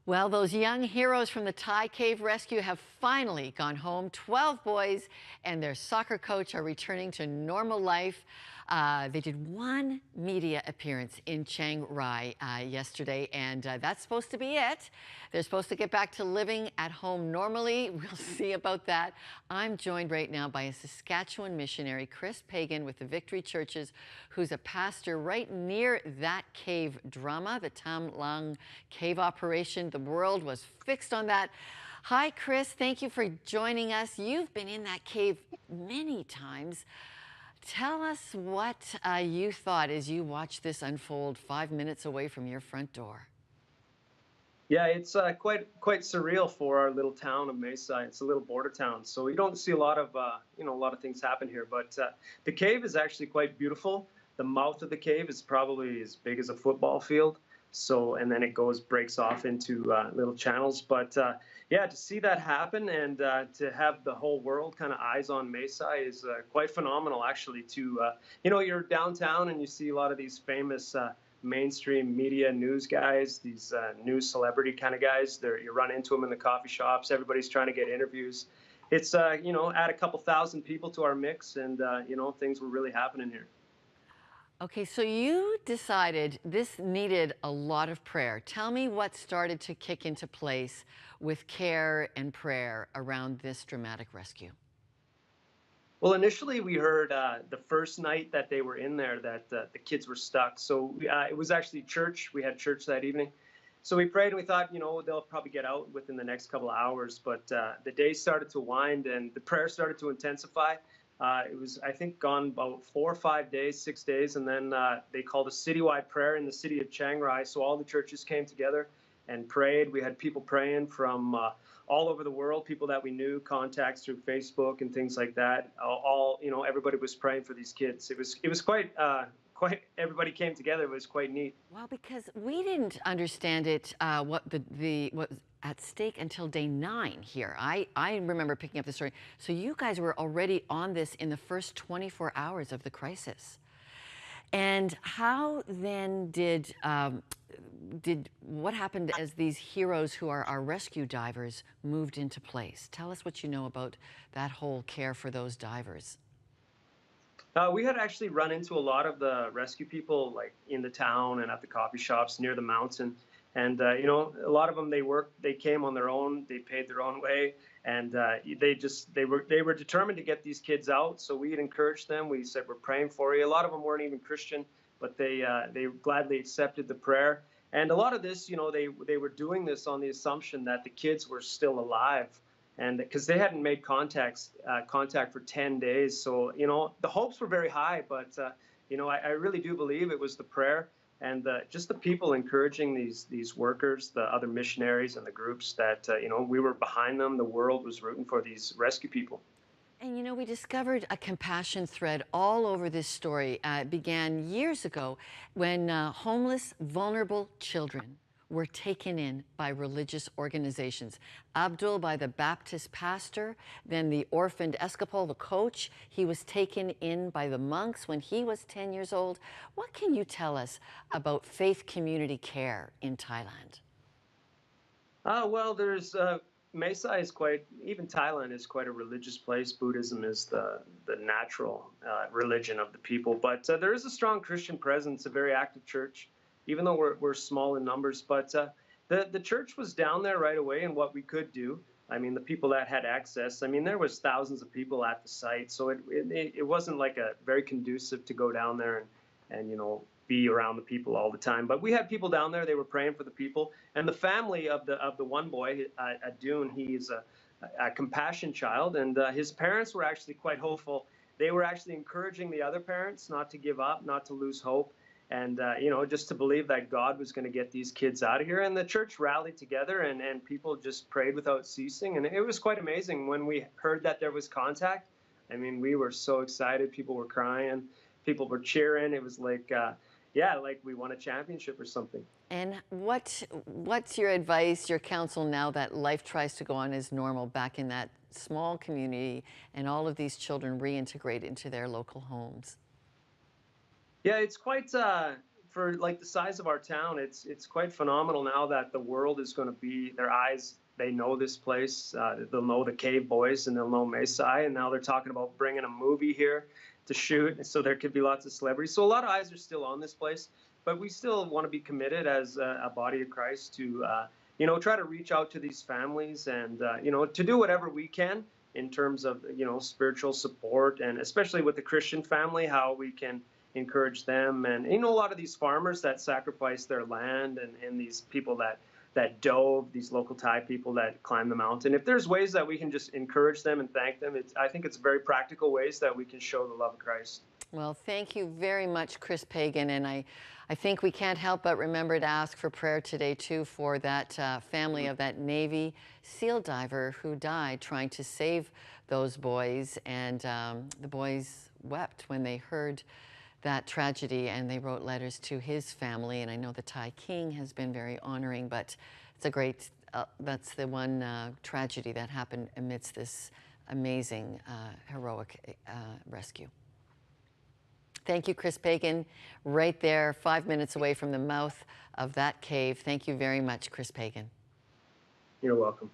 Well, those young heroes from the Thai Cave Rescue have finally gone home. 12 boys and their soccer coach are returning to normal life. They did one media appearance in Chiang Rai yesterday, and that's supposed to be it. They're supposed to get back to living at home normally. We'll see about that. I'm joined right now by a Saskatchewan missionary, Kris Pagan, with the Victory Churches, who's a pastor right near that cave drama, the Tham Luang Cave operation. The world was fixed on that. Hi, Kris. Thank you for joining us. You've been in that cave many times. Tell us what you thought as you watched this unfold 5 minutes away from your front door. Yeah, it's quite surreal for our little town of Mesa. It's a little border town, so we don't see a lot of a lot of things happen here. But the cave is actually quite beautiful. The mouth of the cave is probably as big as a football field. So, and then it breaks off into little channels. But yeah, to see that happen and to have the whole world kind of eyes on Mesa is quite phenomenal, actually. You're downtown and you see a lot of these famous mainstream media news guys, these news celebrity kind of guys. You run into them in the coffee shops. Everybody's trying to get interviews. It's add a couple thousand people to our mix, and things were really happening here. Okay, so you decided this needed a lot of prayer. Tell me what started to kick into place with care and prayer around this dramatic rescue. Well, initially we heard the first night that they were in there that the kids were stuck. So it was actually church. We had church that evening. So we prayed and we thought, they'll probably get out within the next couple of hours. But the day started to wind and the prayer started to intensify. It was, I think, gone about 4 or 5 days, 6 days. And then they called a citywide prayer in the city of Chiang Rai. So all the churches came together and prayed. We had people praying from all over the world, people that we knew, contacts through Facebook and things like that. Everybody was praying for these kids. It was quite everybody came together. It was quite neat. Well, because we didn't understand it, what what was at stake until day 9 here. I remember picking up the story. So you guys were already on this in the first 24 hours of the crisis. And how then did what happened as these heroes who are our rescue divers moved into place? Tell us what you know about that whole care for those divers. We had actually run into a lot of the rescue people, like in the town and at the coffee shops near the mountain. And a lot of them they came on their own, they paid their own way, and they were determined to get these kids out. So we had encouraged them. We said we're praying for you. A lot of them weren't even Christian, but they gladly accepted the prayer. And a lot of this, they were doing this on the assumption that the kids were still alive, and because they hadn't made contact for 10 days. So the hopes were very high, but I really do believe it was the prayer and just the people encouraging these workers, the other missionaries and the groups that we were behind them. The world was rooting for these rescue people. And we discovered a compassion thread all over this story. It began years ago when homeless, vulnerable children were taken in by religious organizations. Abdul by the Baptist pastor, then the orphaned Escapol, the coach. He was taken in by the monks when he was 10 years old. What can you tell us about faith community care in Thailand? Well, there's Mesa is even Thailand is quite a religious place. Buddhism is the natural religion of the people, but there is a strong Christian presence, a very active church, even though we're small in numbers. But the church was down there right away, and what we could do. I mean, the people that had access. I mean, there was thousands of people at the site, so it wasn't like a very conducive to go down there and be around the people all the time. But we had people down there. They were praying for the people, and the family of the one boy, Adun. He's a compassion child, and his parents were actually quite hopeful. They were actually encouraging the other parents not to give up, not to lose hope, and just to believe that God was going to get these kids out of here. And the church rallied together, and people just prayed without ceasing. And it was quite amazing when we heard that there was contact. I mean, we were so excited. People were crying, people were cheering. It was like like we won a championship or something. And what's your advice, your counsel now that life tries to go on as normal back in that small community and all of these children reintegrate into their local homes? Yeah, it's for like the size of our town, it's quite phenomenal now that the world is going to be their eyes. They know this place. They'll know the Cave Boys and they'll know Mesai. And now they're talking about bringing a movie here to shoot. So there could be lots of celebrities. So a lot of eyes are still on this place, but we still want to be committed as a body of Christ to, try to reach out to these families and, to do whatever we can in terms of, spiritual support, and especially with the Christian family, how we can encourage them. And, a lot of these farmers that sacrifice their land, and these people that dove, these local Thai people that climb the mountain. If there's ways that we can just encourage them and thank them, I think it's very practical ways that we can show the love of Christ. Well, thank you very much, Kris Pagan. And I think we can't help but remember to ask for prayer today, too, for that family of that Navy SEAL diver who died trying to save those boys. And the boys wept when they heard that tragedy, and they wrote letters to his family. And I know the Thai king has been very honoring, but it's a great, that's the one tragedy that happened amidst this amazing, heroic rescue. Thank you, Kris Pagan, right there, 5 minutes away from the mouth of that cave. Thank you very much, Kris Pagan. You're welcome.